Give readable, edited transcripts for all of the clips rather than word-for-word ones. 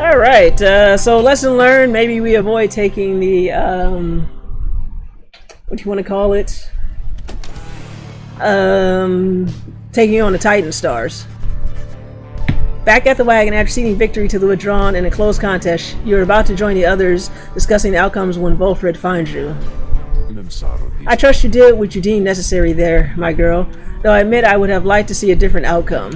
Alright, so lesson learned, maybe we avoid taking the, what do you want to call it? Taking on the Titan Stars. Back at the wagon after ceding victory to the Withdrawn in a close contest, you're about to join the others discussing the outcomes when Volfred finds you. I trust you did what you deemed necessary there, my girl, though I admit I would have liked to see a different outcome.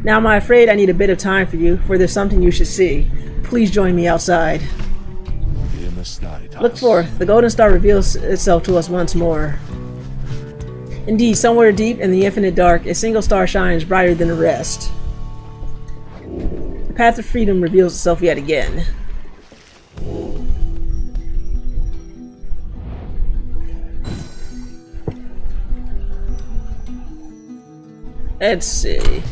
Now I'm afraid I need a bit of time for you, for there's something you should see. Please join me outside. Look forth. The golden star reveals itself to us once more. Indeed, somewhere deep in the infinite dark, a single star shines brighter than the rest. The path of freedom reveals itself yet again. Let's see.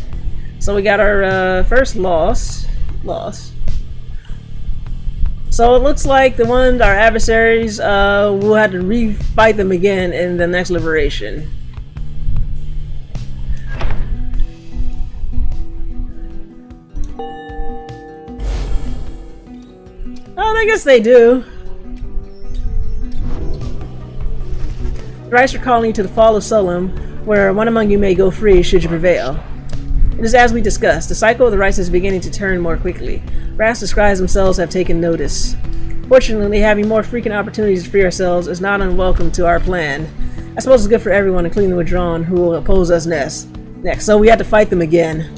So we got our first loss. So it looks like our adversaries, we'll have to re-fight them again in the next Liberation. Oh, I guess they do. The Rites are calling you to the Fall of Solum, where one among you may go free should you prevail. It is as we discussed, the cycle of the Rites is beginning to turn more quickly. Perhaps the scribes themselves have taken notice. Fortunately, having more frequent opportunities to free ourselves is not unwelcome to our plan. I suppose it's good for everyone, including the Withdrawn, who will oppose us next. So we have to fight them again.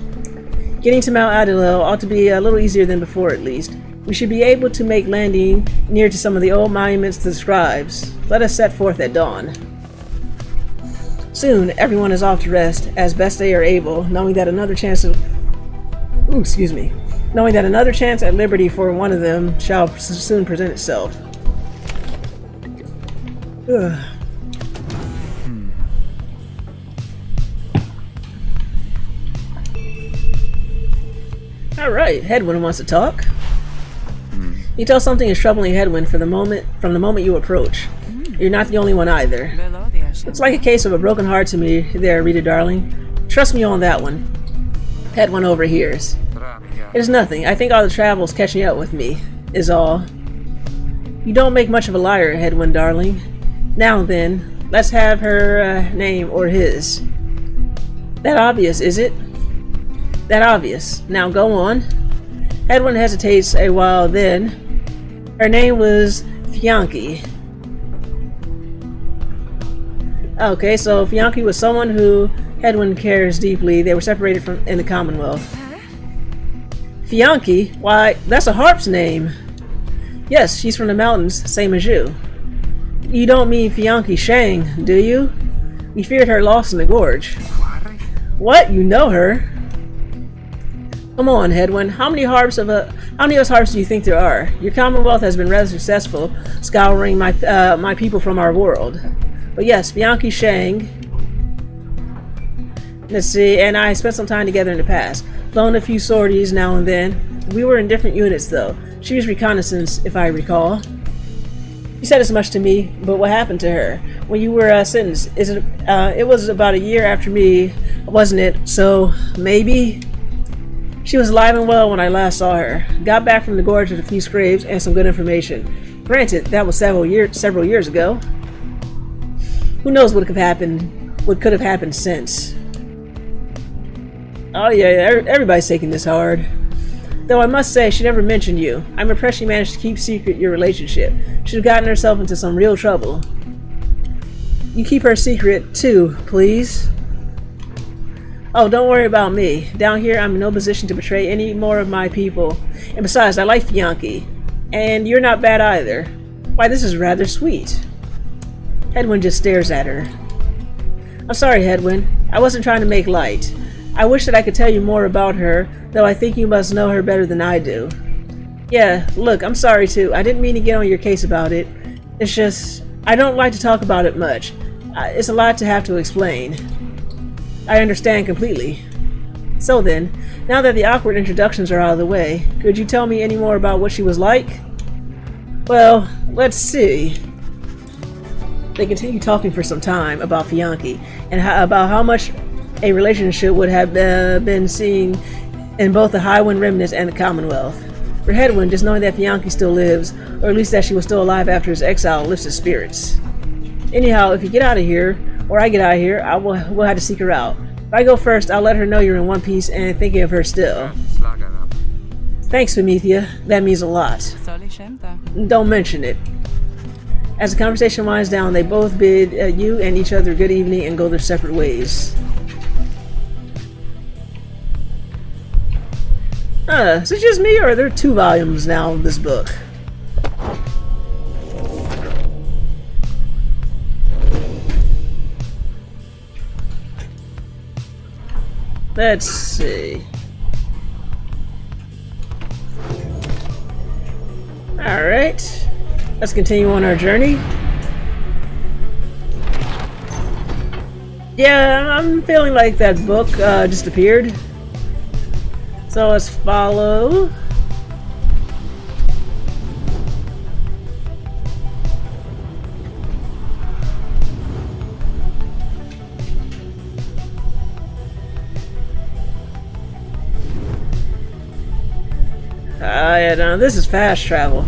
Getting to Mount Adilel ought to be a little easier than before, at least. We should be able to make landing near to some of the old monuments to the scribes. Let us set forth at dawn. Soon, everyone is off to rest as best they are able, knowing that another chance at liberty for one of them shall soon present itself. Alright, Hedywn wants to talk. You tell something is troubling Hedywn from the moment you approach. You're not the only one either. It's like a case of a broken heart to me there, Rita darling. Trust me on that one. Hedywn overhears. It is nothing. I think all the travel's catching up with me, is all. You don't make much of a liar, Hedywn darling. Now then, let's have her name or his. That obvious, is it? That obvious. Now go on. Hedywn hesitates a while, then. Her name was Fianchi. Okay, so Fianchi was someone who Hedywn cares deeply. They were separated in the Commonwealth. Fianchi? Why, that's a harp's name. Yes, she's from the mountains, same as you. You don't mean Fianchi Shang, do you? We feared her loss in the gorge. What? You know her? Come on, Hedywn. How many of us harps do you think there are? Your Commonwealth has been rather successful scouring my people from our world. But yes, Fianchi Shang. Let's see, and I spent some time together in the past. Flown a few sorties now and then. We were in different units though. She was reconnaissance, if I recall. You said as much to me, but what happened to her? When you were sentenced, it was about a year after me, wasn't it? So, maybe? She was alive and well when I last saw her. Got back from the gorge with a few scrapes and some good information. Granted, that was several years ago. Who knows what could have happened since. Oh yeah, everybody's taking this hard. Though I must say, she never mentioned you. I'm impressed she managed to keep secret your relationship. She'd have gotten herself into some real trouble. You keep her secret, too, please. Oh, don't worry about me. Down here, I'm in no position to betray any more of my people. And besides, I like Fianchi. And you're not bad either. Why, this is rather sweet. Hedywn just stares at her. I'm sorry, Hedywn. I wasn't trying to make light. I wish that I could tell you more about her, though I think you must know her better than I do. Yeah, look, I'm sorry too. I didn't mean to get on your case about it. It's just, I don't like to talk about it much. It's a lot to have to explain. I understand completely. So then, now that the awkward introductions are out of the way, could you tell me any more about what she was like? Well, let's see. They continue talking for some time about Fianchi and about how much a relationship would have been seen in both the Highwind Remnants and the Commonwealth. For Hedywn, just knowing that Bianchi still lives, or at least that she was still alive after his exile, lifts his spirits. Anyhow, if you get out of here, or I get out of here, we'll have to seek her out. If I go first, I'll let her know you're in one piece and thinking of her still. Thanks, Promethea. That means a lot. Don't mention it. As the conversation winds down, they both bid you and each other good evening and go their separate ways. Is it just me, or are there 2 volumes now of this book? Let's see. Alright. Let's continue on our journey. Yeah, I'm feeling like that book just appeared. So let's follow. Yeah, no, this is fast travel.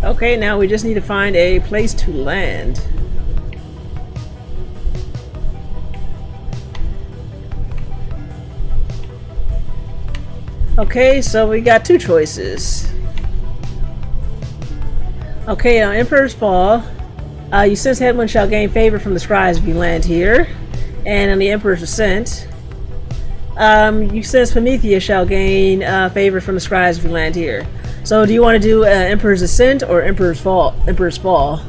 Okay, now we just need to find a place to land. Okay, so we got 2 choices. Okay, Emperor's Fall. You sense Hedywn shall gain favor from the scribes if you land here. And on the Emperor's Ascent, you sense Promethea shall gain favor from the scribes if you land here. So do you want to do Emperor's Ascent or Emperor's Fall? Emperor's Fall.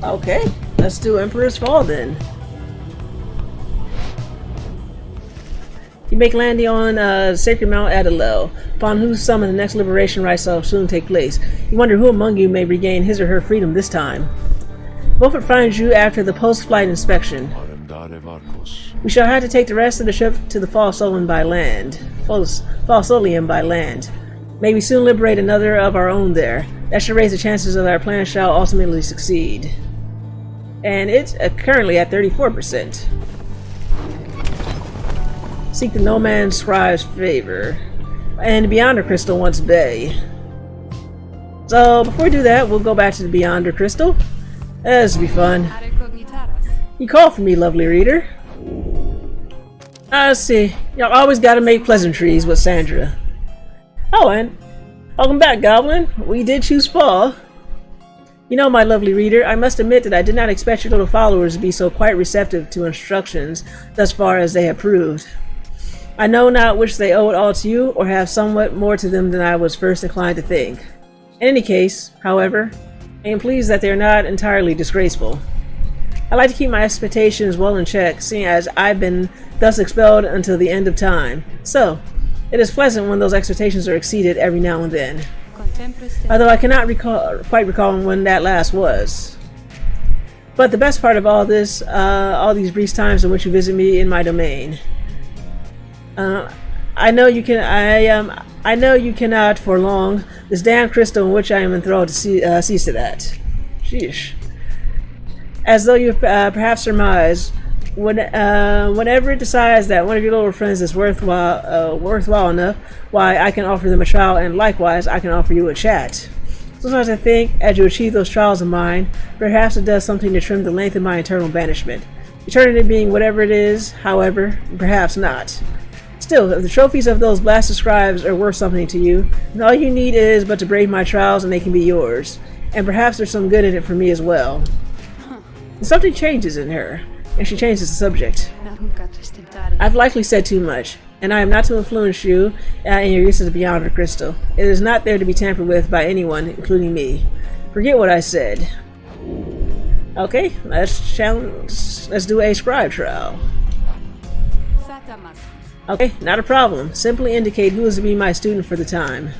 Okay, let's do Emperor's Fall then. You make landing on Sacred Mount Adalel, upon whose summit the next Liberation Rite shall soon take place. You wonder who among you may regain his or her freedom this time. Beaufort finds you after the post-flight inspection. We shall have to take the rest of the ship to the Fall Solium by land. May we soon liberate another of our own there. That should raise the chances that our plan shall ultimately succeed. And it's currently at 34%. Seek the No Man's Scribe's favor. And Beyonder Crystal wants Bay. So before we do that, we'll go back to the Beyonder Crystal. This will be fun. You call for me, lovely reader. Let's see. Y'all always gotta make pleasantries with Sandra. Oh, and welcome back, Goblin. We did choose Fall. You know, my lovely reader, I must admit that I did not expect your little followers to be so quite receptive to instructions thus far as they have proved. I know not which they owe it all to you, or have somewhat more to them than I was first inclined to think. In any case, however, I am pleased that they are not entirely disgraceful. I like to keep my expectations well in check, seeing as I've been thus expelled until the end of time. So, it is pleasant when those expectations are exceeded every now and then. Although I cannot quite recall when that last was. But the best part of all this, all these brief times in which you visit me in my domain. I know you cannot for long. This damn crystal in which I am enthralled to cease to that. Sheesh. As though you perhaps surmise, whenever it decides that one of your little friends is worthwhile enough, why I can offer them a trial, and likewise I can offer you a chat. Sometimes I think, as you achieve those trials of mine, perhaps it does something to trim the length of my eternal banishment. Eternity being whatever it is, however, perhaps not. Still, if the trophies of those blasted scribes are worth something to you, then all you need is but to brave my trials and they can be yours. And perhaps there's some good in it for me as well. And something changes in her, and she changes the subject. I've likely said too much, and I am not to influence you in your use of the Beyonder Crystal. It is not there to be tampered with by anyone, including me. Forget what I said. Okay, let's do a scribe trial. Okay, not a problem. Simply indicate who is to be my student for the time.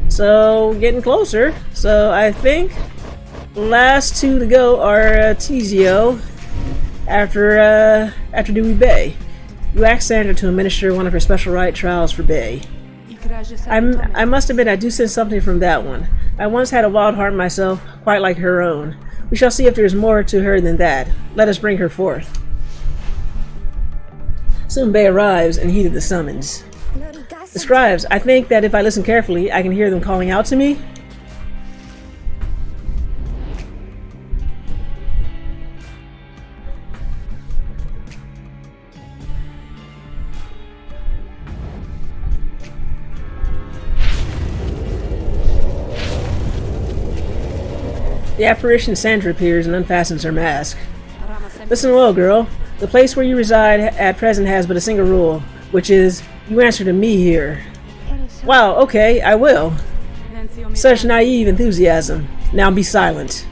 So, getting closer. So, I think last 2 to go are Tizio after Dewey Bay. You asked Sandra to administer one of her special rite trials for Bay. I must admit I do sense something from that one. I once had a wild heart myself, quite like her own. We shall see if there is more to her than that. Let us bring her forth. Soon Bay arrives and heeded the summons. The scribes, I think that if I listen carefully, I can hear them calling out to me. The apparition Sandra appears and unfastens her mask. Listen well, girl. The place where you reside at present has but a single rule, which is, you answer to me here. Wow, okay, I will. Such naive enthusiasm. Now be silent.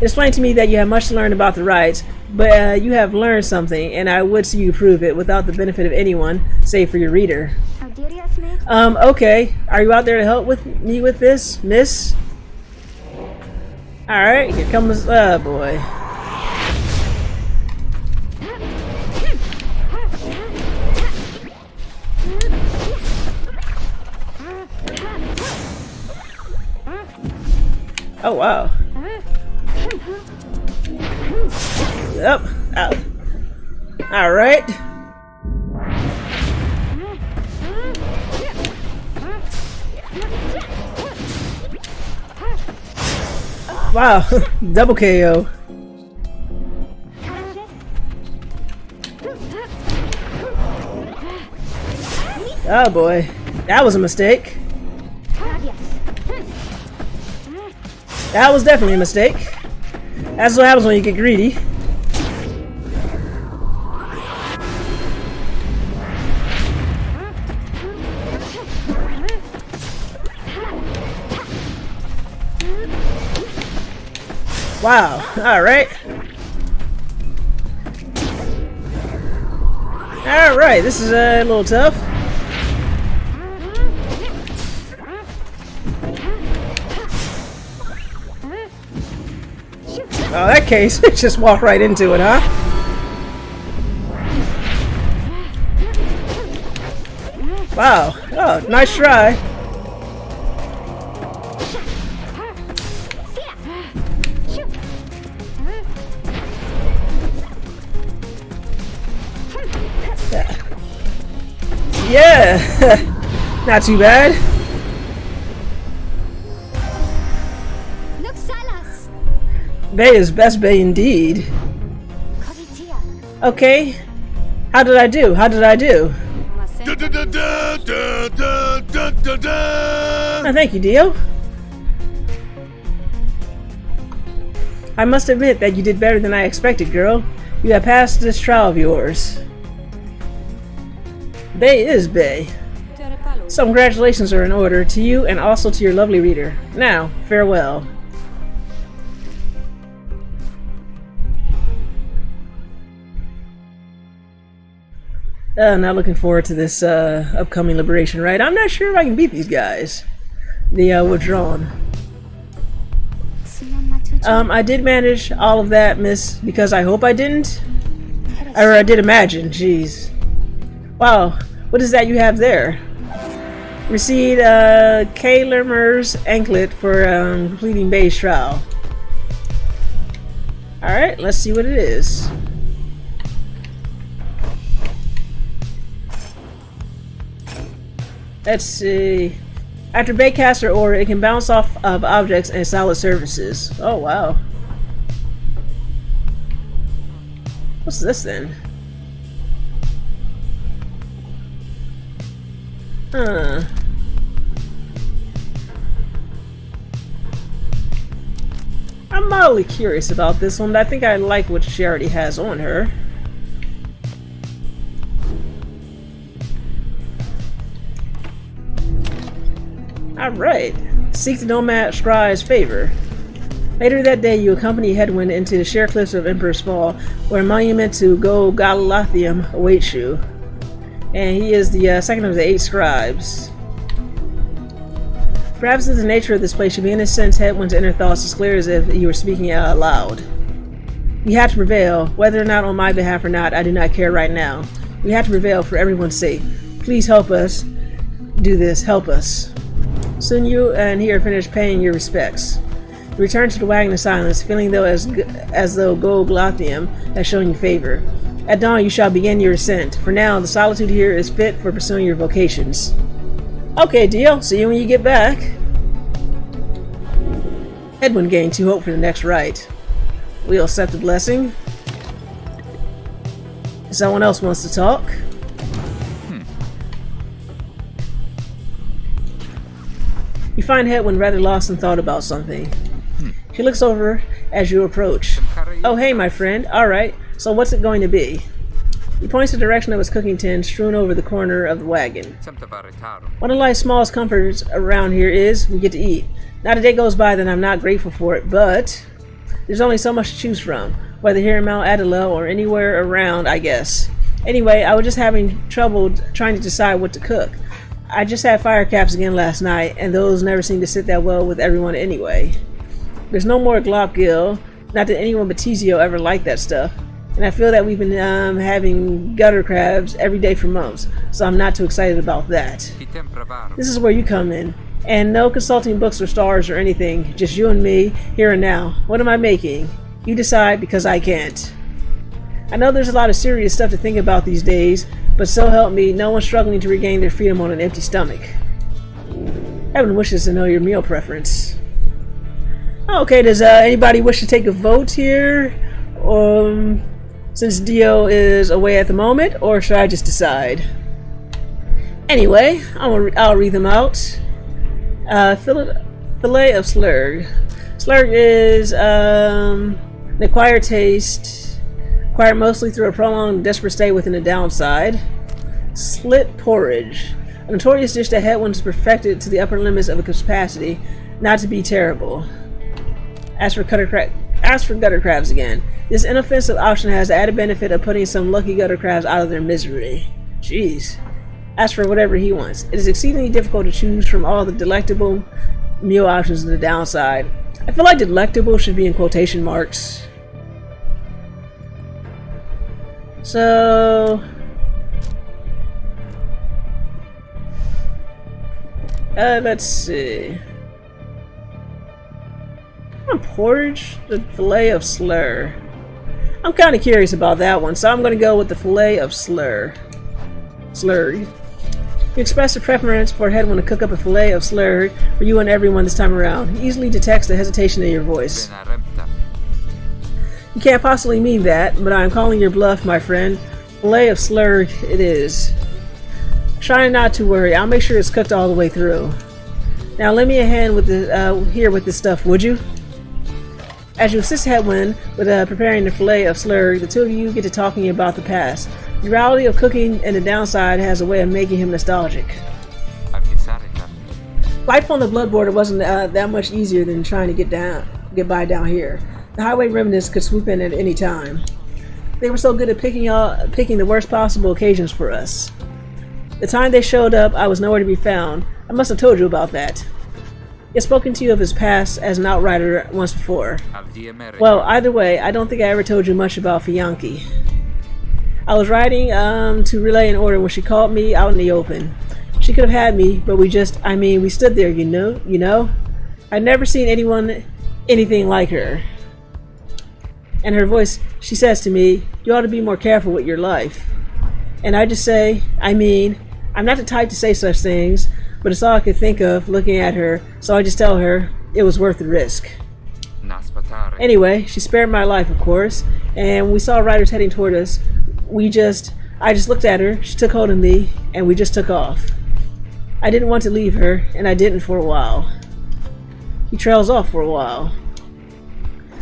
It is plain to me that you have much to learn about the rites, but you have learned something, and I would see you prove it without the benefit of anyone, save for your reader. Okay. Are you out there to help me with this, miss? Alright, here comes, boy. Oh, wow. Yep. Alright. Wow, double KO. Oh boy, that was a mistake. That was definitely a mistake. That's what happens when you get greedy. Wow, alright. Alright, this is a little tough. Oh, that case, just walk right into it, huh? Wow, oh, nice try. Yeah, not too bad. Bay is best bay indeed. Okay, how did I do? How did I do? Oh, thank you, Dio. I must admit that you did better than I expected, girl. You have passed this trial of yours. Bay is Bay. So congratulations are in order to you and also to your lovely reader. Now, farewell. Not looking forward to this upcoming Liberation Rite. I'm not sure if I can beat these guys. The Withdrawn. I did manage all of that, miss, because I hope I didn't. Or I did imagine, jeez. Wow, what is that you have there? Received K. Lermer's anklet for completing Bay's trial. Alright, let's see what it is. Let's see. After Bay casts her aura, it can bounce off of objects and solid surfaces. Oh wow. What's this then? Huh. I'm mildly curious about this one, but I think I like what she already has on her. Alright. Seek the Nomad Scribe's favor. Later that day, you accompany Hedywn into the sheer cliffs of Emperor's Fall, where a monument to Go-Galathium awaits you. And he is the second of the 8 scribes. Perhaps the nature of this place should be in a sense Hedwyn's inner thoughts as clear as if you were speaking out loud. You have to prevail, whether or not on my behalf or not, I do not care right now. We have to prevail for everyone's sake. Please help us do this. Help us. Soon you and he are finished paying your respects. You return to the wagon in silence, feeling though as though Gold Lothium has shown you favor. At dawn you shall begin your ascent. For now, the solitude here is fit for pursuing your vocations. Okay, deal. See you when you get back. Hedywn gained 2 hope for the next rite. We'll accept the blessing. Someone else wants to talk? You find Hedywn rather lost in thought about something. He looks over as you approach. Oh, hey, my friend. Alright, so what's it going to be? He points the direction of his cooking tin strewn over the corner of the wagon. One of life's smallest comforts around here is we get to eat. Not a day goes by that I'm not grateful for it, but there's only so much to choose from, whether here in Mount Adela or anywhere around, I guess. Anyway, I was just having trouble trying to decide what to cook. I just had fire caps again last night, and those never seem to sit that well with everyone anyway. There's no more glopgill, not that anyone but Tizio ever liked that stuff, and I feel that we've been having gutter crabs every day for months, so I'm not too excited about that. This is where you come in. And no consulting books or stars or anything, just you and me, here and now. What am I making? You decide, because I can't. I know there's a lot of serious stuff to think about these days, but so help me, no one's struggling to regain their freedom on an empty stomach. Hedywn wishes to know your meal preference. Okay, does anybody wish to take a vote here? Since Dio is away at the moment, or should I just decide? Anyway, I'll read them out. Fillet of slurg. Slurg is an acquired taste, acquired mostly through a prolonged desperate stay within the downside. Slit porridge, a notorious dish that Hedywn has perfected to the upper limits of its capacity, not to be terrible. As for gutter crabs again. This inoffensive option has the added benefit of putting some lucky gutter crabs out of their misery. Jeez. As for whatever he wants, it is exceedingly difficult to choose from all the delectable meal options on the downside. I feel like delectable should be in quotation marks. So... let's see. Porridge? The fillet of slur. I'm kind of curious about that one, so I'm going to go with the fillet of slur. Slurg. You express a preference for Hedywn to cook up a fillet of slurg for you and everyone this time around. He easily detects the hesitation in your voice. You can't possibly mean that, but I'm calling your bluff, my friend. Fillet of slurg it is. Try not to worry. I'll make sure it's cooked all the way through. Now lend me a hand with this stuff, would you? As you assist Hedywn with preparing the fillet of slurg, the two of you get to talking about the past. The reality of cooking and the downside has a way of making him nostalgic. Life on the blood border wasn't that much easier than trying to get by down here. The highway remnants could swoop in at any time. They were so good at picking the worst possible occasions for us. The time they showed up, I was nowhere to be found. I must have told you about that. He had spoken to you of his past as an outrider once before. Well, either way, I don't think I ever told you much about Fianchi. I was riding to relay an order when she called me out in the open. She could have had me, but we stood there, you know? I'd never seen anything like her. And her voice, she says to me, you ought to be more careful with your life. And I just say, I'm not the type to say such things, but it's all I could think of looking at her, so I just tell her it was worth the risk. Anyway, she spared my life, of course, and when we saw riders heading toward us, I just looked at her, she took hold of me, and we just took off. I didn't want to leave her, and I didn't for a while. He trails off for a while.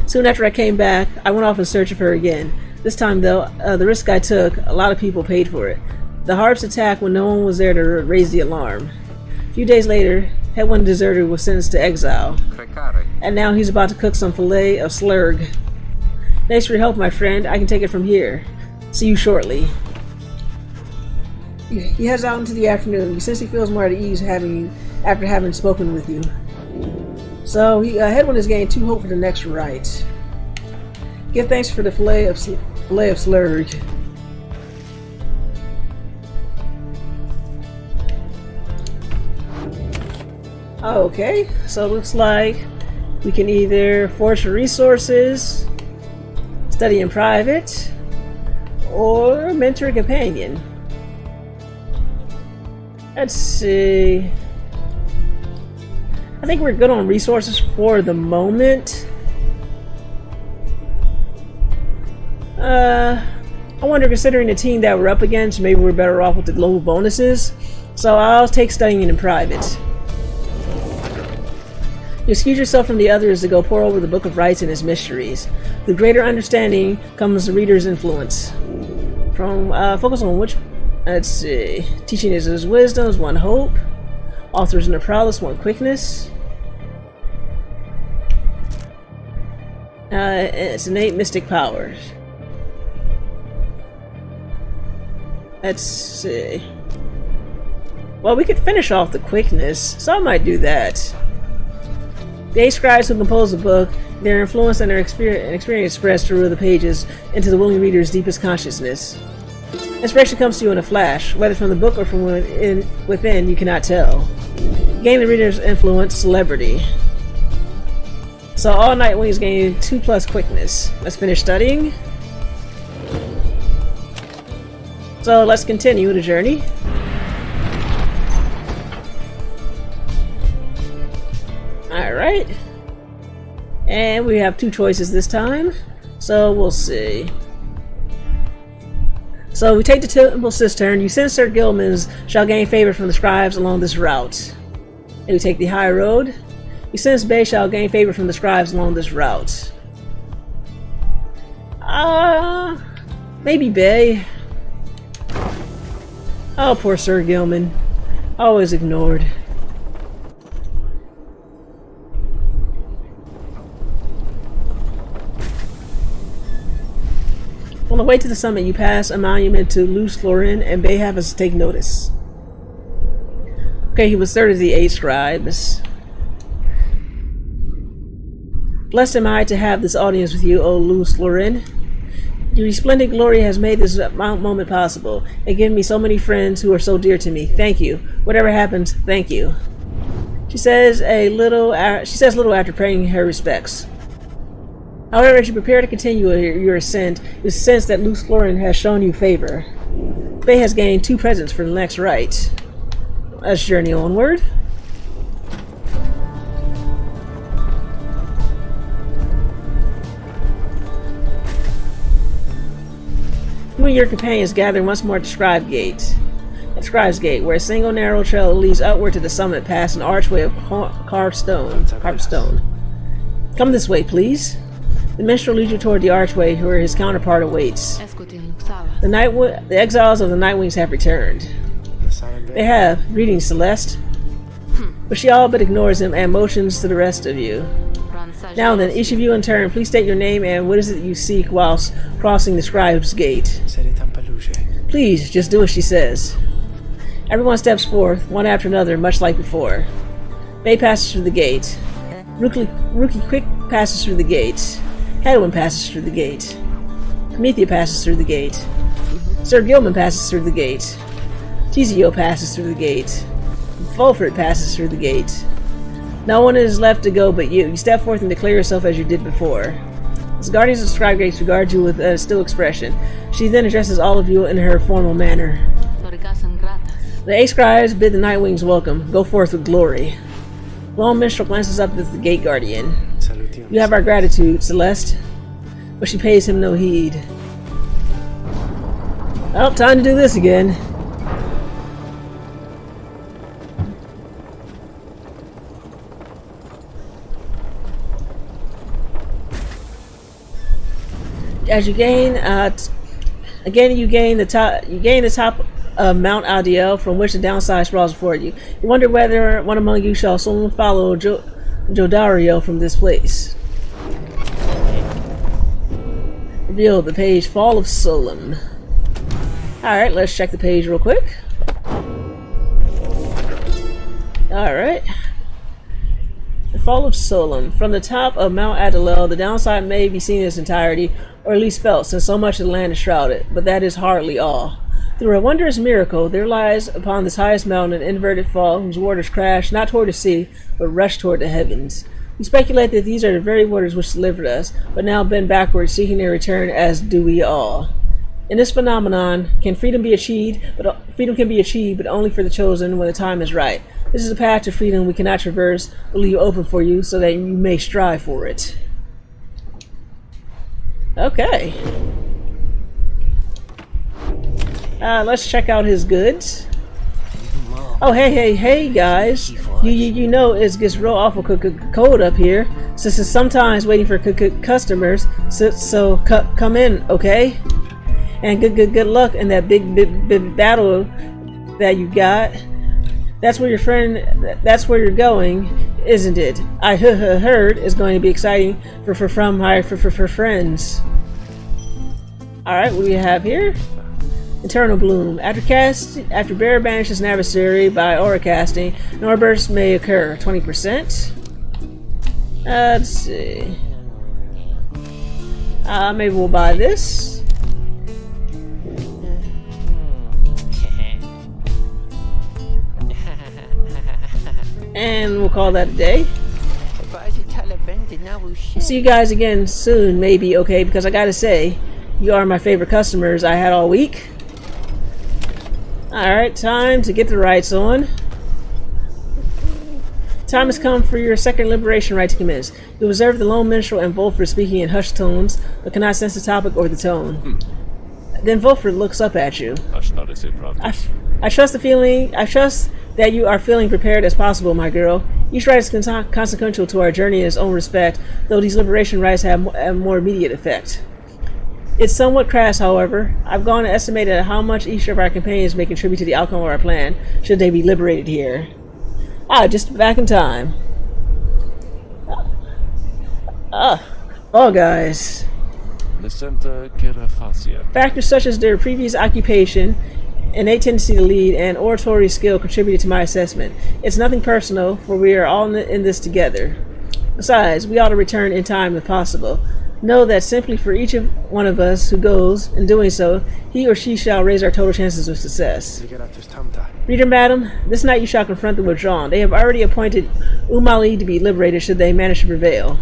Soon after I came back, I went off in search of her again. This time, though, the risk I took, a lot of people paid for it. The harps attacked when no one was there to raise the alarm. A few days later, Hedywn deserter was sentenced to exile. And now he's about to cook some fillet of slurg. Thanks for your help, my friend. I can take it from here. See you shortly. He heads out into the afternoon. He says he feels more at ease after having spoken with you. So Hedywn has gained 2 hope for the next rite. Give thanks for the fillet of slurg. Okay, so it looks like we can either forge for resources, study in private, or mentor a companion. Let's see. I think we're good on resources for the moment. I wonder, considering the team that we're up against, maybe we're better off with the global bonuses. So I'll take studying in private. You excuse yourself from the others to go pore over the Book of Rites and its mysteries. With greater understanding comes the reader's influence. From focus on which, let's see, teaching is his wisdoms, one hope. Authors in the prowess, one quickness. It's innate mystic powers. Let's see. Well, we could finish off the quickness, so I might do that. The 8 scribes who compose the book, their influence and their experience expressed through the pages into the willing reader's deepest consciousness. Inspiration comes to you in a flash, whether from the book or from within, you cannot tell. Gain the reader's influence, celebrity. So all Nightwings gain 2+ quickness. Let's finish studying. So let's continue the journey. Alright. And we have 2 choices this time. So we'll see. So we take the Temple Cistern. You send Sir Gilman's shall gain favor from the scribes along this route. And we take the high road. You sense Bay shall gain favor from the scribes along this route. Maybe Bay. Oh, poor Sir Gilman. Always ignored. On the way to the summit, you pass a monument to Luce Florin, and Bay have us take notice. Okay, he was third of the 8 scribes. Blessed am I to have this audience with you, O Luce Florin. Your resplendent glory has made this moment possible, and given me so many friends who are so dear to me. Thank you. Whatever happens, thank you. She says little after paying her respects. However, as you prepare to continue your ascent, you sense that Luce Florin has shown you favor. Bay has gained 2 presents for the next rite. Let's journey onward. You and your companions gather once more at the Scribe's Gate, where a single narrow trail leads upward to the summit past an archway of carved stone. Come this way, please. The minstrel leads you toward the archway where his counterpart awaits. The exiles of the Nightwings have returned. They have. Greetings, Celeste. But she all but ignores him and motions to the rest of you. Now then, each of you in turn, please state your name and what is it you seek whilst crossing the Scribe's Gate. Please, just do as she says. Everyone steps forth, one after another, much like before. Bay passes through the gate. Rookie Quick passes through the gate. Hedywn passes through the gate. Promethea passes through the gate. Sir Gilman passes through the gate. Tizio passes through the gate. Fulford passes through the gate. No one is left to go but you. You step forth and declare yourself as you did before. As guardians of Scribe Gates regard you with a still expression, she then addresses all of you in her formal manner. The 8 scribes bid the Nightwings welcome. Go forth with glory. Lone Minstrel glances up at the Gate Guardian. You have our gratitude, Celeste. But she pays him no heed. Well, time to do this again. As you gain, you gain the top of Mount Adiel, from which the downside sprawls before you. You wonder whether one among you shall soon follow Jodario from this place. Reveal the page, Fall of Solum. Alright, let's check the page real quick. Alright. The Fall of Solum. From the top of Mount Adalel, the downside may be seen in its entirety, or at least felt, since so much of the land is shrouded, but that is hardly all. Through a wondrous miracle, there lies upon this highest mountain an inverted fall whose waters crash not toward the sea, but rush toward the heavens. We speculate that these are the very waters which delivered us, but now bend backward, seeking their return, as do we all. In this phenomenon, freedom can be achieved, but only for the chosen when the time is right. This is a path to freedom we cannot traverse, but leave open for you so that you may strive for it. Okay. Let's check out his goods. Oh, hey, guys. You know it gets real awful cold up here. So sometimes waiting for customers. So come in, okay? And good luck in that big battle that you got. That's where you're going, isn't it? I heard it's going to be exciting for friends. Alright, what do we have here? Eternal Bloom. After bear banishes an adversary by aura casting, an aura burst may occur. 20%. Let's see. Maybe we'll buy this. And we'll call that a day. I'll see you guys again soon, maybe, okay? Because I gotta say, you are my favorite customers I had all week. Alright, time to get the rites on. Time has come for your second Liberation Rite to commence. You observe the lone minstrel and Volfred speaking in hushed tones, but cannot sense the topic or the tone. Then Volfred looks up at you. I trust that you are feeling prepared as possible, my girl. Each rite is consequential to our journey in its own respect, though these liberation rites have a more immediate effect. It's somewhat crass, however. I've gone and estimated how much each of our companions may contribute to the outcome of our plan, should they be liberated here. Just back in time. Oh, guys. Factors such as their previous occupation, innate tendency to lead, and oratory skill contributed to my assessment. It's nothing personal, for we are all in this together. Besides, we ought to return in time if possible. Know that simply for each one of us who goes, in doing so, he or she shall raise our total chances of success. Reader, madam, this night you shall confront the Withdrawn. They have already appointed Umali to be liberated should they manage to prevail.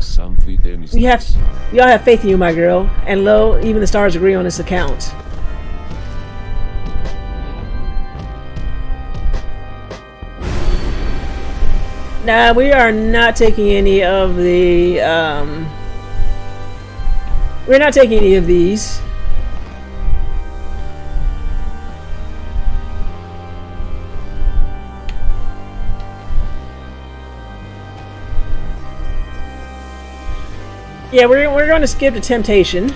We all have faith in you, my girl, and lo, even the stars agree on this account. Nah, we are not taking any of the, we're not taking any of these. Yeah, we're going to skip the temptation.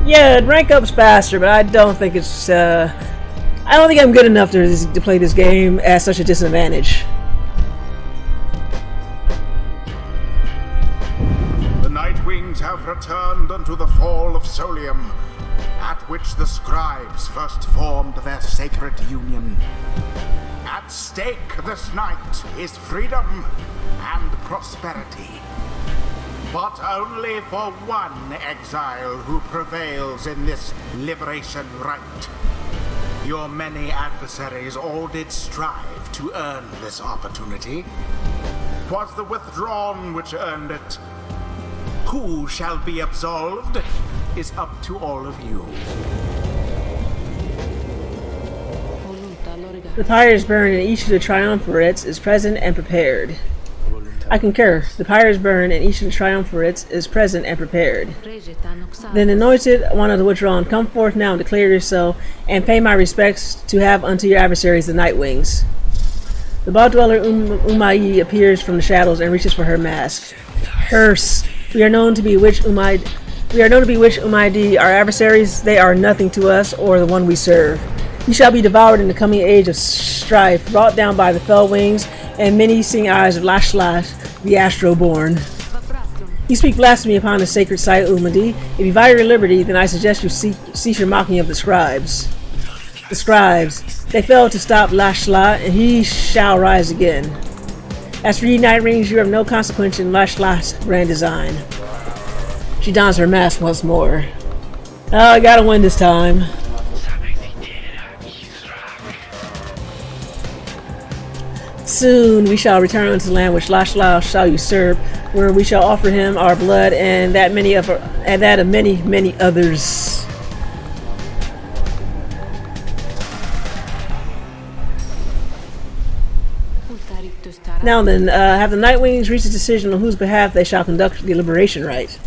Yeah, rank up's faster, but I don't think it's, I don't think I'm good enough to play this game at such a disadvantage. The Nightwings have returned unto the fall of Solium, at which the scribes first formed their sacred union. At stake this night is freedom and prosperity. But only for one exile who prevails in this Liberation Rite. Your many adversaries all did strive to earn this opportunity. 'Twas the Withdrawn which earned it. Who shall be absolved is up to all of you. The pyre is burned and each of the triumvirates is present and prepared. I concur. The pyre is burned and each of the triumvirates is present and prepared. Then anointed one of the Withdrawn, come forth now and declare yourself, and pay my respects to have unto your adversaries the Nightwings. The bog-dweller Umai appears from the shadows and reaches for her mask. Curse! We are known to be witch Umaidi. Our adversaries, they are nothing to us or the one we serve. You shall be devoured in the coming age of strife, brought down by the fell wings and many seeing eyes of Lashla, the Astro-born. You speak blasphemy upon the sacred site, Umadi. If you value your liberty, then I suggest you cease your mocking of the scribes. The scribes, they failed to stop Lashla, and he shall rise again. As for you, Nightwings, you have no consequence in Lashla's grand design. She dons her mask once more. Oh, I gotta win this time. Soon we shall return unto the land which Lashlau shall usurp, where we shall offer him our blood and that of many others. Now then, have the Nightwings reached a decision on whose behalf they shall conduct the Liberation Rite?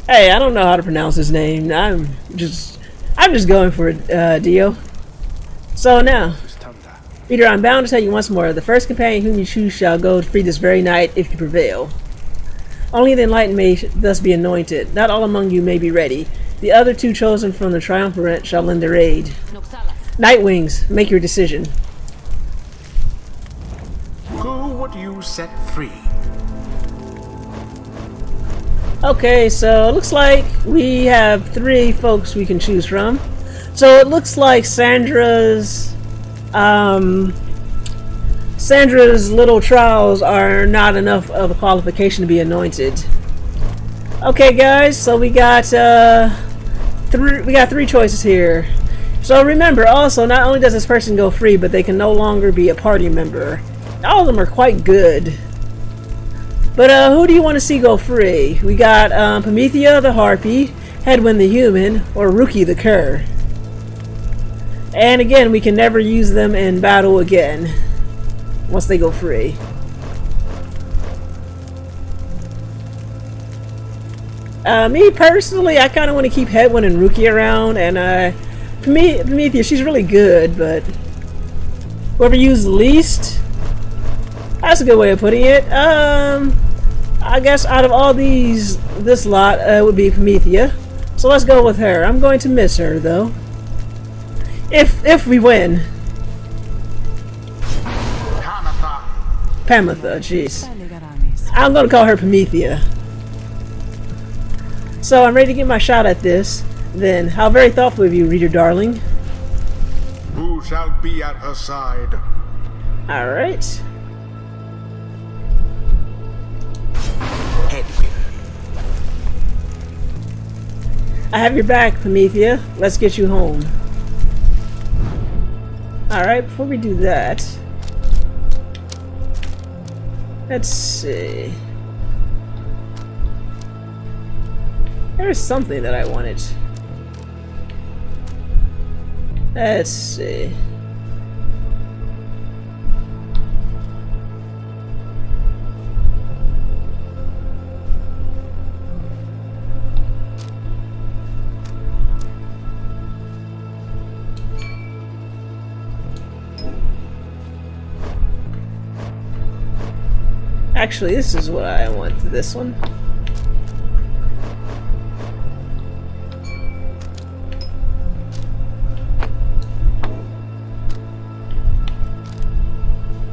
Hey, I don't know how to pronounce his name. I'm just going for it, Dio. So now, Peter, I'm bound to tell you once more, the first companion whom you choose shall go free this very night if you prevail. Only the enlightened may thus be anointed. Not all among you may be ready. The other two chosen from the triumvirate shall lend their aid. Nightwings, make your decision. Who would you set free? Okay, so it looks like we have 3 folks we can choose from. So it looks like Sandra's little trials are not enough of a qualification to be anointed. Okay, guys, so we got 3 choices here. So remember, also, not only does this person go free, but they can no longer be a party member. All of them are quite good. But who do you want to see go free? We got Promethea the Harpy, Hedywn the Human, or Rookie the Cur. And again, we can never use them in battle again once they go free. Me personally, I kind of want to keep Hedywn and Rookie around, and Promethea, she's really good, but whoever used the least, that's a good way of putting it. I guess out of all these, this lot would be Promethea. So let's go with her. I'm going to miss her though. If we win. Pamatha, jeez. I'm gonna call her Promethea. So I'm ready to get my shot at this. Then, how very thoughtful of you, reader darling. Who shall be at her side? Alright. Hedywn. I have your back, Promethea. Let's get you home. Alright, before we do that, let's see. There's something that I wanted. Let's see. Actually, this is what I want. This one.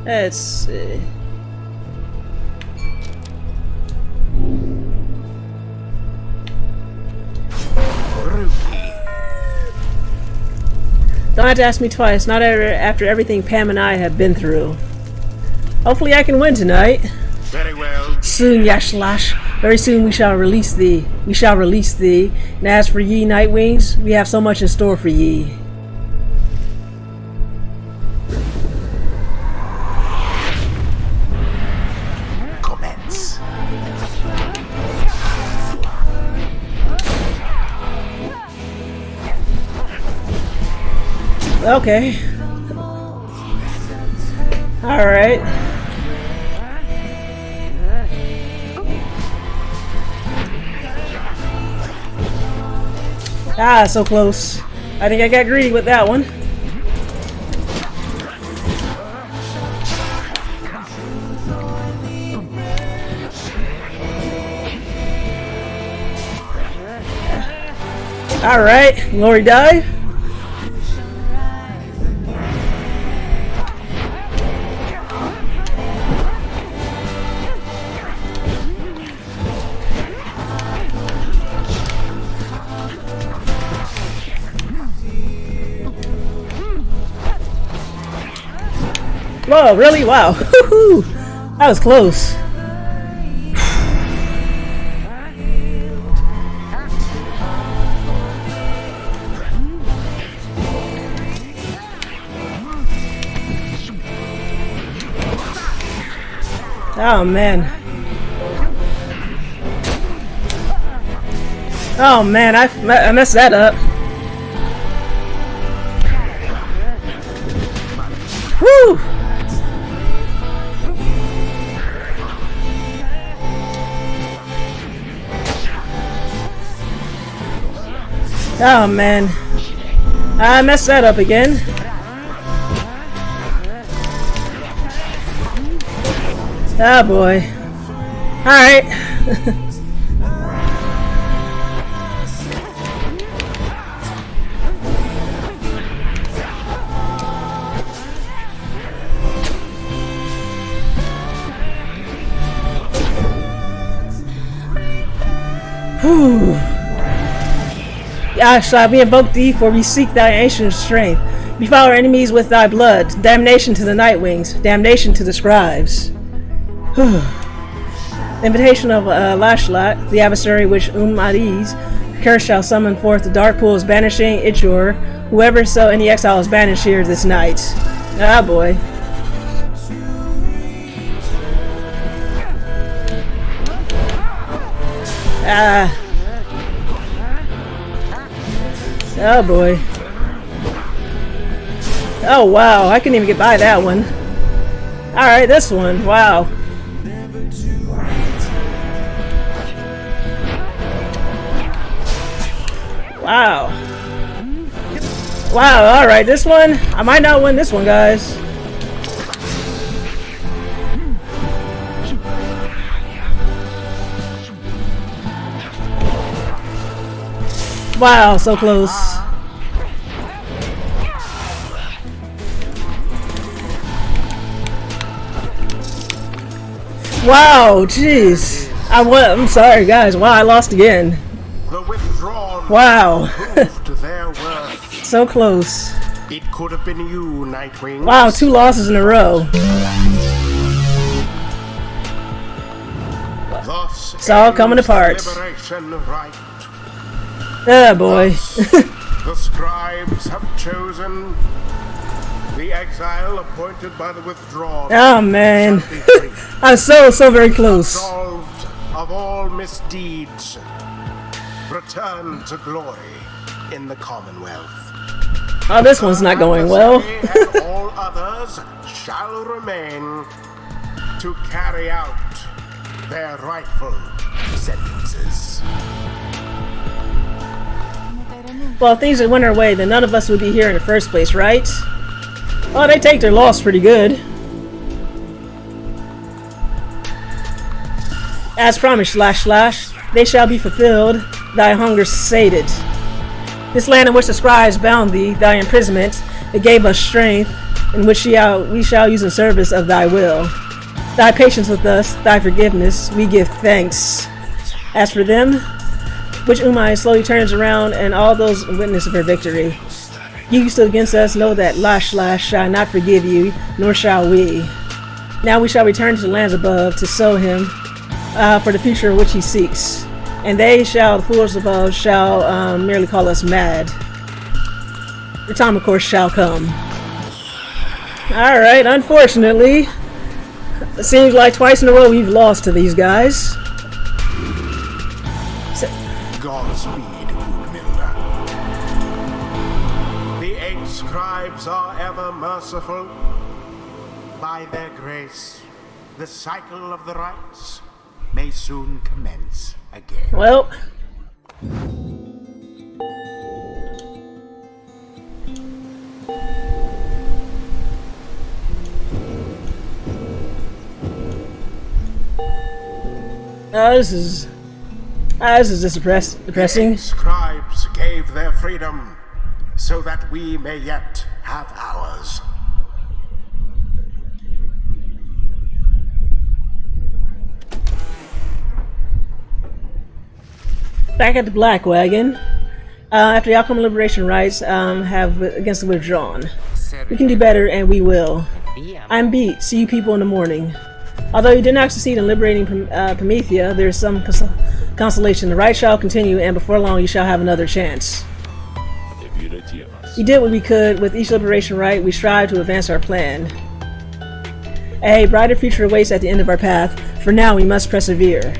Let's see. Don't have to ask me twice, not after everything Pam and I have been through. Hopefully I can win tonight. Very well. Soon, Yashlash. Very soon we shall release thee. We shall release thee. And as for ye, Nightwings, we have so much in store for ye. Commence. Okay. Alright. Ah, so close. I think I got greedy with that one. Alright, glory dive. Whoa, really? Wow. That was close. Oh man. Oh man, I messed that up. Woo! Oh man, I messed that up again. Oh boy. Alright. Whew. Shall we invoke thee, for we seek thy ancient strength. Befall our enemies with thy blood. Damnation to the Nightwings. Damnation to the scribes. The invitation of Lashlat, the adversary which Adi's curse shall summon forth the dark pools, banishing Ichor, whoever so any exile is banished here this night. Ah boy. Ah. Oh boy. Oh wow, I couldn't even get by that one. Alright, this one. Wow. Wow. Wow, alright, this one. I might not win this one, guys. Wow, so close. Wow, jeez. I'm sorry, guys. Wow, I lost again. The Withdrawn. Wow. Proved their worth. So close. It could have been you, Nightwings. Wow, 2 losses in a row. Thus It's all coming ends apart. the Liberation Rite. Oh boy. The scribes have chosen the exile appointed by the Withdrawn. Oh man. shall be free, I'm so very close. absolved of all misdeeds, return to glory in the Commonwealth. Oh, this one's not going well. And all others shall remain to carry out their rightful sentences. Well, if things had went our way, then none of us would be here in the first place, right? Oh, they take their loss pretty good. As promised, they shall be fulfilled, thy hunger sated. This land in which the scribes bound thee, thy imprisonment, it gave us strength, in which we shall use in service of thy will. Thy patience with us, thy forgiveness, we give thanks. As for them, which Umai slowly turns around, and all those witness of her victory. You who stood against us know that Lash shall not forgive you, nor shall we. Now we shall return to the lands above to sow him for the future which he seeks. And the fools above shall merely call us mad. The time, of course, shall come. Alright, unfortunately, it seems like twice in a row we've lost to these guys. Godspeed, Milda. The 8 scribes are ever merciful. By their grace, the cycle of the rites may soon commence again. Well, this is just depressing. The scribes gave their freedom so that we may yet have ours. Back at the Black Wagon, after the outcome of Liberation Rites have against the Withdrawn. We can do better, and we will. I'm beat. See you people in the morning. Although you did not succeed in liberating Promethea, there is some consolation. The right shall continue, and before long you shall have another chance. We did what we could. With each Liberation Rite, we strive to advance our plan. A brighter future awaits at the end of our path. For now, we must persevere.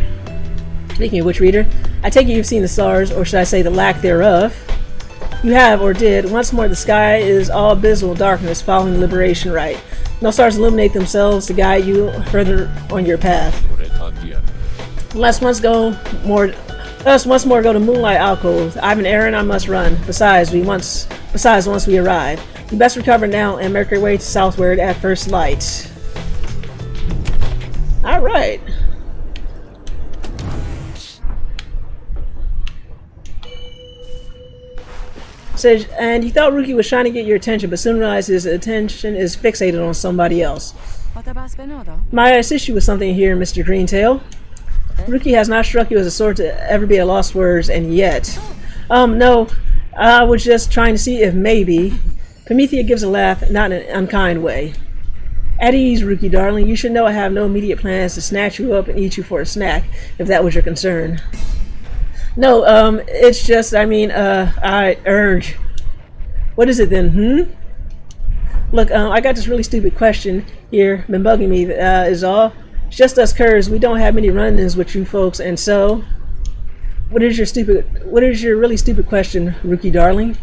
Speaking of which, reader, I take it you've seen the stars, or should I say the lack thereof. You have, or did. Once more, the sky is all abysmal darkness following the Liberation Rite. No stars illuminate themselves to guide you further on your path. Let's once more go to Moonlight Alcove. I have an errand I must run. Besides, once we arrive, we best recover now and make our way to southward at first light. All right. Says, and you thought Ruki was trying to get your attention, but soon realized his attention is fixated on somebody else. Might I assist you with something here, Mr. Greentail? Ruki has not struck you as a sort to ever be a lost words, and yet. No. I was just trying to see if maybe. Promethea gives a laugh, not in an unkind way. At ease, Ruki darling. You should know I have no immediate plans to snatch you up and eat you for a snack, if that was your concern. No, it's just, I urge. What is it then, Look, I got this really stupid question here, been bugging me, is all. It's just us curs, we don't have many run-ins with you folks, and so... What is your really stupid question, Ruki darling?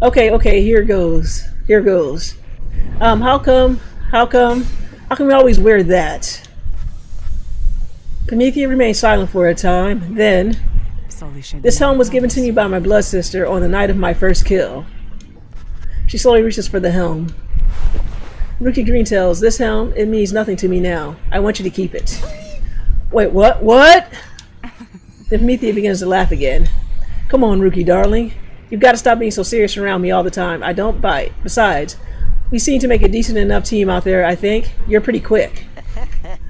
Okay, here goes. How come we always wear that? Promethea remained silent for a time, then... This helm was given to me by my blood sister on the night of my first kill. She slowly reaches for the helm. Ruki Greentails, this helm, it means nothing to me now. I want you to keep it. Wait, what? What? Then Promethea begins to laugh again. Come on, Ruki darling. You've got to stop being so serious around me all the time. I don't bite. Besides, we seem to make a decent enough team out there, I think. You're pretty quick.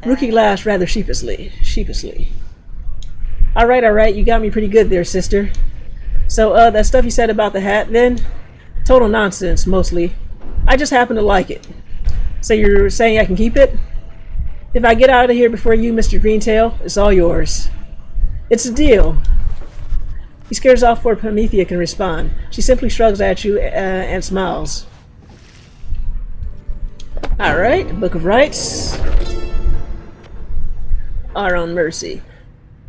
Ruki laughs rather sheepishly. Alright, you got me pretty good there, sister. So, that stuff you said about the hat, then? Total nonsense, mostly. I just happen to like it. So you're saying I can keep it? If I get out of here before you, Mr. Greentail, it's all yours. It's a deal. He scares off before Promethea can respond. She simply shrugs at you and smiles. Alright, Book of Rites. Our own Mercy.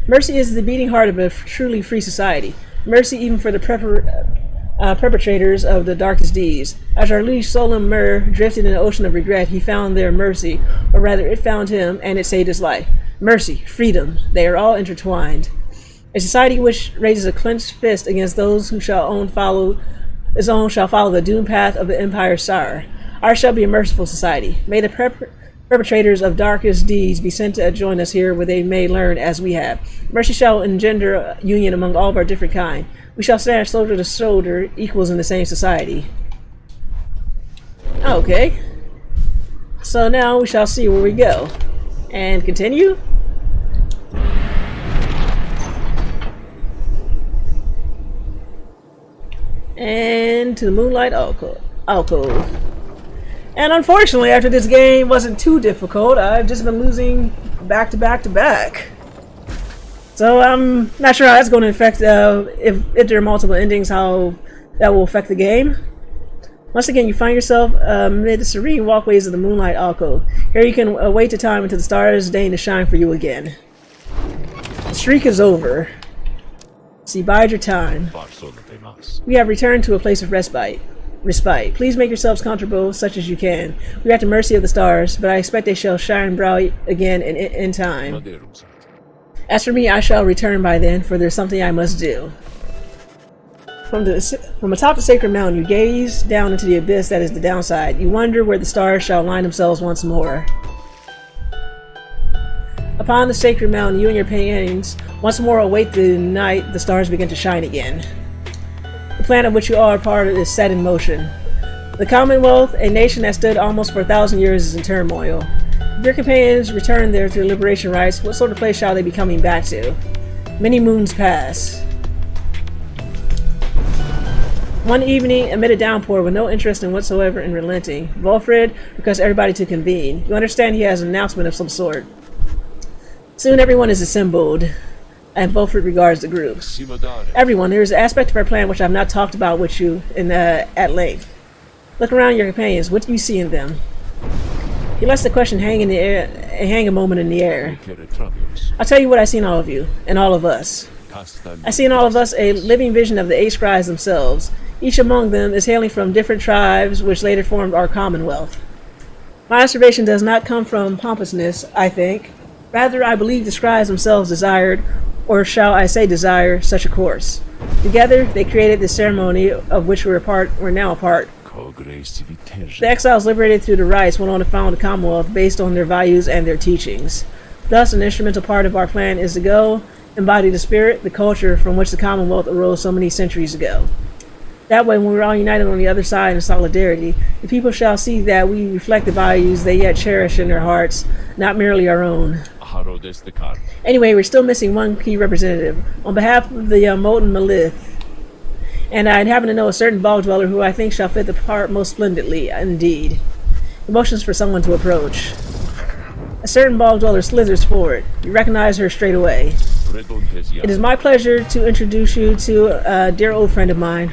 Mercy is the beating heart of a truly free society. Mercy even for the perpetrators of the darkest deeds. As our liege Solem Mur drifted in an ocean of regret, he found their mercy, or rather it found him, and it saved his life. Mercy, freedom, they are all intertwined. A society which raises a clenched fist against those who shall follow the doomed path of the Empire Sire. Ours shall be a merciful society. May the perpetrators of darkest deeds be sent to join us here where they may learn as we have. Mercy shall engender union among all of our different kind. We shall stand shoulder to shoulder, equals in the same society. Okay. So now we shall see where we go. And continue? And to the Moonlight Alcove. And unfortunately, after this game wasn't too difficult, I've just been losing back to back to back. So I'm not sure how that's going to affect, if there are multiple endings, how that will affect the game. Once again, you find yourself amid the serene walkways of the Moonlight Alcove. Here you can await the time until the stars deign to shine for you again. The streak is over. See, bide your time. We have returned to a place of respite. Please make yourselves comfortable, such as you can. We are at the mercy of the stars, but I expect they shall shine bright again in time. As for me, I shall return by then, for there's something I must do. From atop the sacred mountain, you gaze down into the abyss that is the downside. You wonder where the stars shall align themselves once more. Upon the sacred mountain, you and your companions once more await the night the stars begin to shine again. The planet of which you all are part of is set in motion. The Commonwealth, a nation that stood almost for 1,000 years, is in turmoil. If your companions return there through Liberation Rites, what sort of place shall they be coming back to? Many moons pass. One evening, amid a downpour with no interest in whatsoever in relenting, Volfred requests everybody to convene. You understand he has an announcement of some sort. Soon everyone is assembled, and Volfred regards the group. Everyone, there is an aspect of our plan which I have not talked about with you at length. Look around your companions. What do you see in them? He lets the question hang in the air, hang a moment in the air. I'll tell you what I see in all of you, and all of us. I see in all of us a living vision of the 8 scribes themselves. Each among them is hailing from different tribes which later formed our commonwealth. My observation does not come from pompousness, I think. Rather, I believe the scribes themselves desired, or shall I say desire, such a course. Together, they created this ceremony of which we're now a part. The exiles liberated through the rites went on to found a commonwealth based on their values and their teachings. Thus, an instrumental part of our plan is to go embody the spirit, the culture from which the commonwealth arose so many centuries ago. That way, when we're all united on the other side in solidarity, the people shall see that we reflect the values they yet cherish in their hearts, not merely our own. Anyway, we're still missing one key representative. On behalf of the Molten Malith, and I happen to know a certain bog-dweller who I think shall fit the part most splendidly, indeed. He motions for someone to approach. A certain bog-dweller slithers forward. You recognize her straight away. It is my pleasure to introduce you to a dear old friend of mine,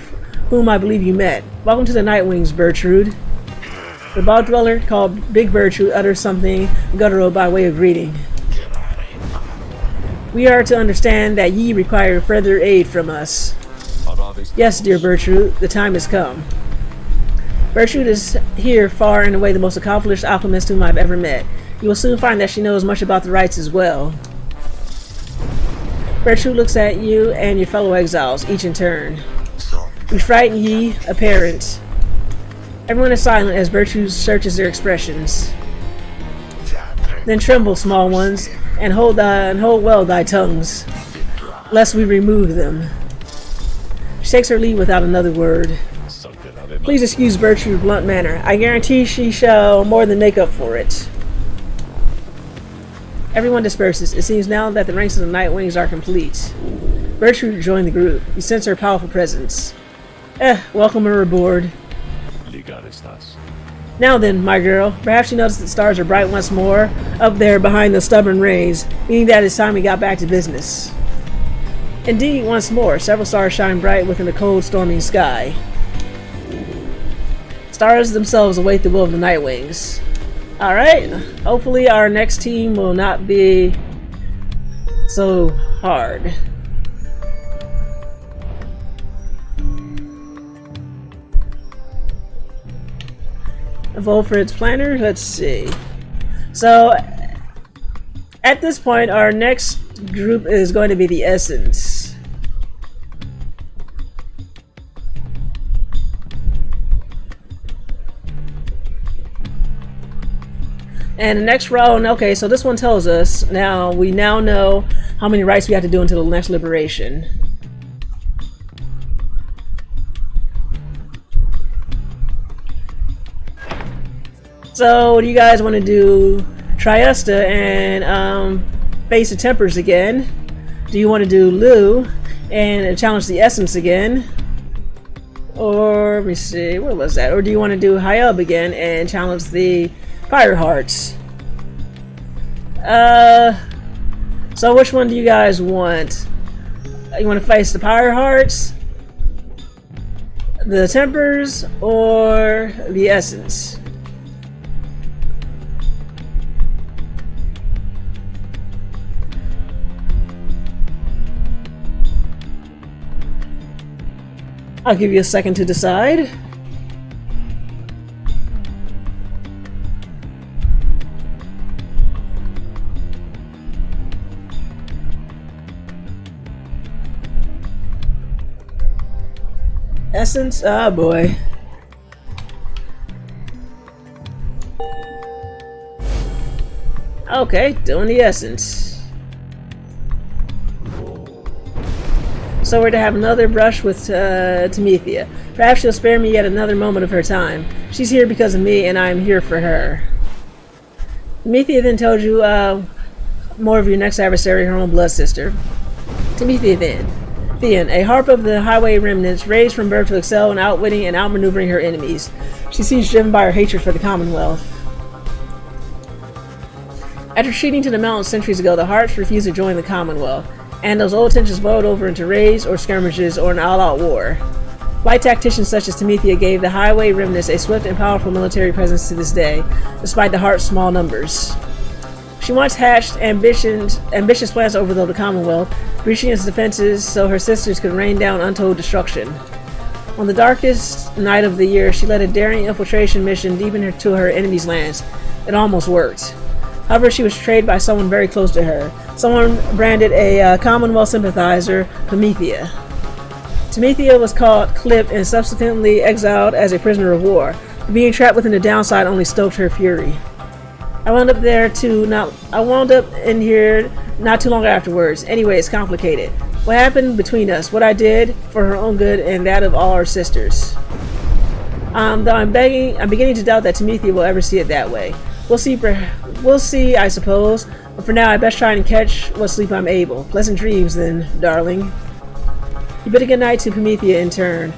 whom I believe you met. Welcome to the Nightwings, Bertrude. The bog-dweller, called Big Bertrude, utters something guttural by way of greeting. We are to understand that ye require further aid from us. Yes, dear Bertrude, the time has come. Bertrude is here far and away the most accomplished alchemist whom I've ever met. You will soon find that she knows much about the rites as well. Bertrude looks at you and your fellow exiles, each in turn. We frighten ye, apparent. Everyone is silent as Bertrude searches their expressions. Then tremble, small ones, and hold well thy tongues, lest we remove them. She takes her leave without another word. Please excuse Bertrude's blunt manner. I guarantee she shall more than make up for it. Everyone disperses. It seems now that the ranks of the Nightwings are complete. Bertrude joined the group. You sense her powerful presence. Welcome her aboard. Now then, my girl, perhaps you noticed that the stars are bright once more, up there behind the stubborn rays, meaning that it's time we got back to business. Indeed, once more, several stars shine bright within the cold, storming sky. Stars themselves await the will of the Nightwings. Alright, hopefully our next team will not be so hard. Vote for its planner. Let's see. So, at this point, our next group is going to be the Essence. And the next round, okay, so this one tells us we now know how many rites we have to do until the next liberation. So, do you guys want to do Triesta and face the Tempers again? Do you want to do Lou and challenge the Essence again? Or, let me see, what was that? Or do you want to do Hedywn again and challenge the Pyre Hearts? So which one do you guys want? You want to face the Pyre Hearts, the Tempers, or the Essence? I'll give you a second to decide. Essence? Ah, boy. Okay, doing the Essence. So we're to have another brush with Tamethia. Perhaps she'll spare me yet another moment of her time. She's here because of me, and I am here for her. Tamethia then told you more of your next adversary, her own blood sister. Tamethia then. Theon, a harp of the highway remnants, raised from birth to excel in outwitting and outmaneuvering her enemies. She seems driven by her hatred for the Commonwealth. After retreating to the mountains centuries ago, the Harps refused to join the Commonwealth, and those old tensions boiled over into raids or skirmishes or an all-out war. Light tacticians such as Temethia gave the Highway remnants a swift and powerful military presence to this day, despite the Heart's small numbers. She once hatched ambitious plans to overthrow the Commonwealth, breaching its defenses so her sisters could rain down untold destruction. On the darkest night of the year, she led a daring infiltration mission deep into her enemy's lands. It almost worked. However, she was betrayed by someone very close to her, someone branded a Commonwealth sympathizer, Temethia. Temethia was caught, clipped, and subsequently exiled as a prisoner of war. Being trapped within the downside only stoked her fury. I wound up in here not too long afterwards. Anyway, it's complicated. What happened between us, what I did for her own good and that of all our sisters. Though I'm beginning to doubt that Temethia will ever see it that way. We'll see, I suppose. But for now, I best try and catch what sleep I'm able. Pleasant dreams, then, darling. You bid a good night to Temethia in turn.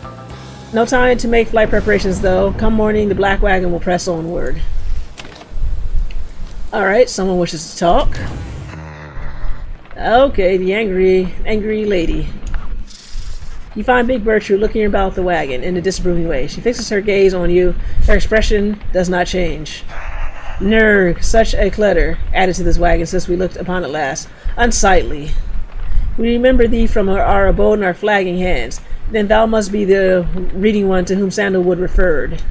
No time to make flight preparations, though. Come morning, the Black Wagon will press onward. Alright, someone wishes to talk. Okay, the angry lady. You find Big Bertrude looking about the wagon in a disapproving way. She fixes her gaze on you. Her expression does not change. Nerg, such a clutter added to this wagon since we looked upon it last. Unsightly. We remember thee from our abode and our flagging hands. Then thou must be the reading one to whom Sandalwood referred.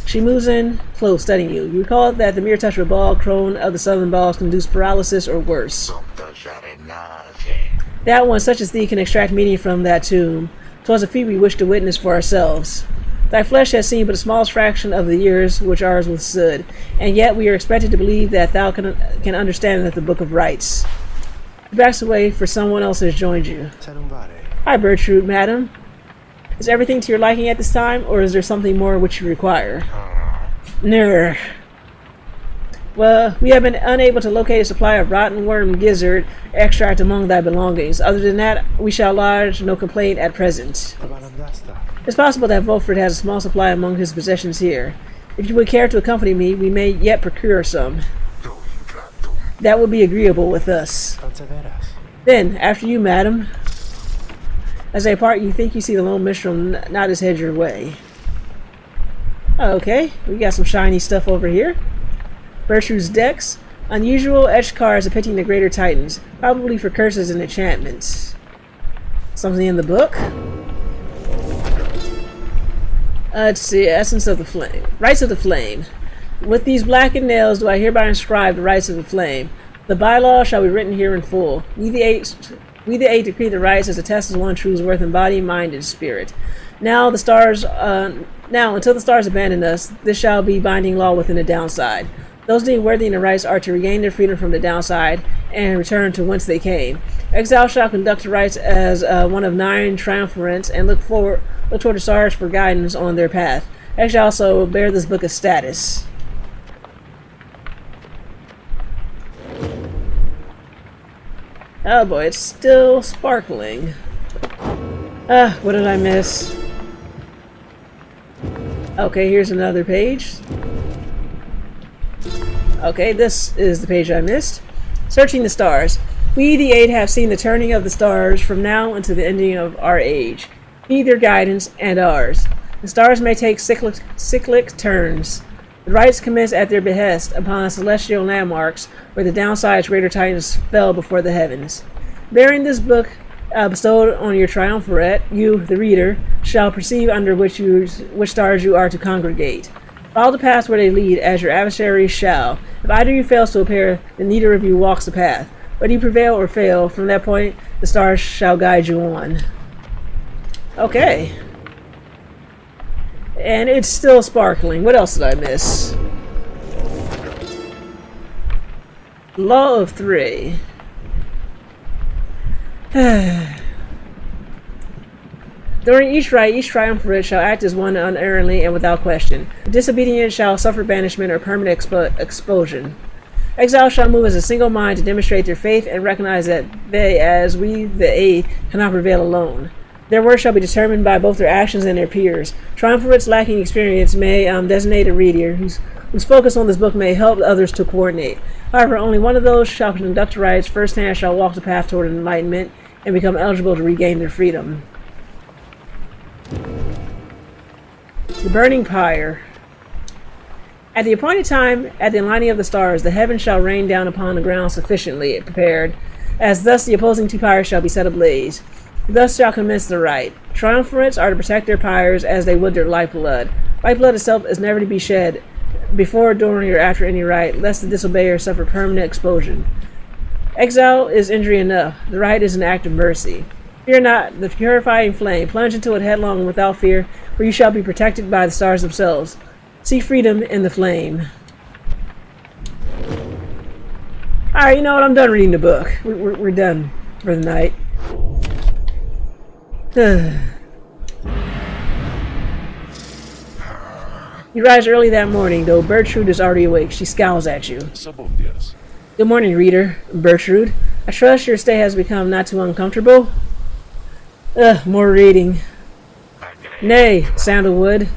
She moves in close, studying you. You recall that the mere touch of a bog crone of the southern bogs can induce paralysis or worse. That one, such as thee, can extract meaning from that tomb. 'Twas a feat we wish to witness for ourselves. Thy flesh has seen but the smallest fraction of the years which ours withstood, and yet we are expected to believe that thou can understand the Book of Rites. He backs away, for someone else has joined you. Hi, Bertrude, madam. Is everything to your liking at this time, or is there something more which you require? Ner. Well, we have been unable to locate a supply of rotten worm gizzard extract among thy belongings. Other than that, we shall lodge no complaint at present. It's possible that Volfred has a small supply among his possessions here. If you would care to accompany me, we may yet procure some. That would be agreeable with us. Then, after you, madam. As they part, you think you see the lone minstrel nod his head your way. Okay, we got some shiny stuff over here. Bertrude's decks. Unusual etched cards depicting the greater titans, probably for curses and enchantments. Something in the book? Let's see, Essence of the Flame. Rites of the Flame. With these blackened nails do I hereby inscribe the rites of the flame. The bylaw shall be written here in full. We the eight decree the rites as a test of one true's worth in body, mind, and spirit. Now until the stars abandon us, this shall be binding law within the downside. Those deemed worthy in the rites are to regain their freedom from the downside and return to whence they came. Exile shall conduct the rites as one of 9 triumphants and look toward the stars for guidance on their path. Exile also bear this book of status. Oh boy, it's still sparkling. What did I miss? Okay, here's another page. Okay, this is the page I missed. Searching the stars. We, the 8, have seen the turning of the stars from now until the ending of our age. Be their guidance and ours. The stars may take cyclic turns. The rites commence at their behest upon celestial landmarks where the downside's greater titans fell before the heavens. Bearing this book bestowed on your triumvirate, you, the reader, shall perceive under which stars you are to congregate. Follow the paths where they lead, as your adversaries shall. If either of you fails to appear, then neither of you walks the path. Whether you prevail or fail, from that point the stars shall guide you on. Okay. And it's still sparkling. What else did I miss? Law of 3. During each rite, each triumvirate shall act as one unerringly and without question. The disobedient shall suffer banishment or permanent expulsion. Exiles shall move as a single mind to demonstrate their faith and recognize that they, as we, the 8, cannot prevail alone. Their work shall be determined by both their actions and their peers. Triumvirates lacking experience may designate a reader whose focus on this book may help others to coordinate. However, only one of those shall conduct the rites firsthand shall walk the path toward enlightenment and become eligible to regain their freedom. The burning pyre. At the appointed time, at the aligning of the stars, the heavens shall rain down upon the ground sufficiently prepared, as thus the opposing two pyres shall be set ablaze. Thus shall commence the rite. Triumphants are to protect their pyres as they would their lifeblood. Lifeblood itself is never to be shed before, during, or after any rite, lest the disobeyer suffer permanent expulsion. Exile is injury enough. The rite is an act of mercy. Fear not the purifying flame. Plunge into it headlong without fear, for you shall be protected by the stars themselves. Seek freedom in the flame. Alright, you know what? I'm done reading the book. We're done for the night. You rise early that morning, though Bertrude is already awake. She scowls at you. Good morning, reader. Bertrude. I trust your stay has become not too uncomfortable. More reading. Nay, Sandalwood.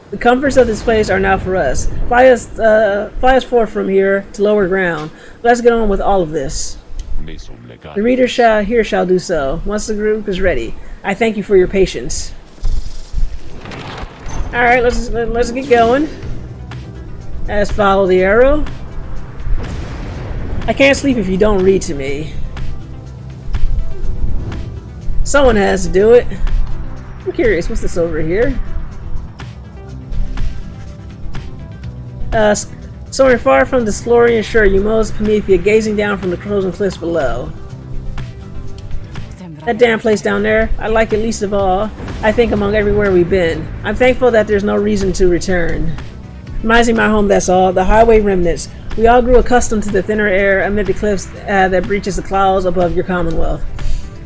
The comforts of this place are not for us. Fly us forth from here to lower ground. Let's get on with all of this. The reader shall do so, once the group is ready. I thank you for your patience. Alright, let's get going. Let's follow the arrow. I can't sleep if you don't read to me. Someone has to do it. I'm curious, what's this over here? Soaring far from the Sclorian shore, you most Promethea, gazing down from the frozen cliffs below. That damn place down there, I like it least of all, I think, among everywhere we've been. I'm thankful that there's no reason to return. Reminds me of my home, that's all. The highway remnants. We all grew accustomed to the thinner air amid the cliffs that breaches the clouds above your commonwealth.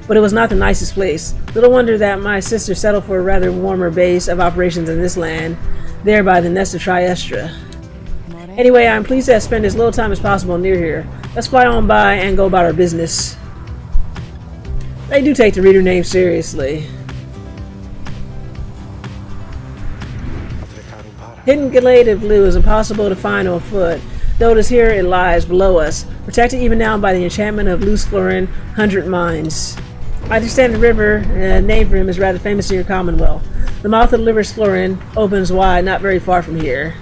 But it was not the nicest place. Little wonder that my sister settled for a rather warmer base of operations in this land, there by the nest of Triestra. Anyway, I'm pleased to spend as little time as possible near here. Let's fly on by and go about our business. They do take the reader name seriously. Hidden Glade of Blue is impossible to find on foot, though it is here it lies below us, protected even now by the enchantment of Loose Clorin 100 Mines. I understand the river, named for him, is rather famous in your commonwealth. The mouth of the River Clorin opens wide, not very far from here.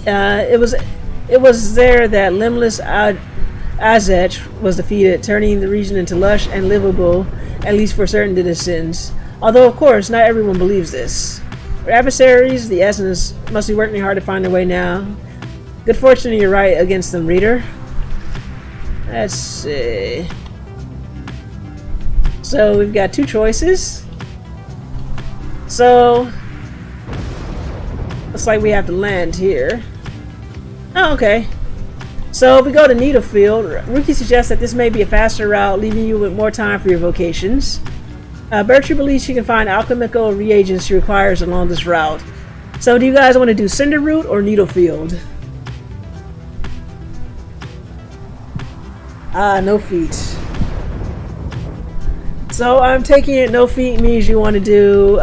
It was there that limbless Azech was defeated, turning the region into lush and livable, at least for certain denizens. Although, of course, not everyone believes this. Our adversaries, the Essence, must be working hard to find their way now. Good fortune you're right against them, reader. Let's see. So, we've got two choices. So, looks like we have to land here. Oh, okay. So we go to Needlefield. Rookie suggests that this may be a faster route, leaving you with more time for your vocations. Bertrude believes she can find alchemical reagents she requires along this route. So do you guys want to do Cinder Route or Needlefield? No feet. So I'm taking it no feet means you want to do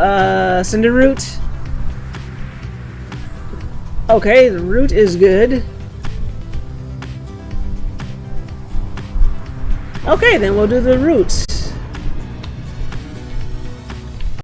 Cinder Route. Okay, the route is good. Okay, then we'll do the route.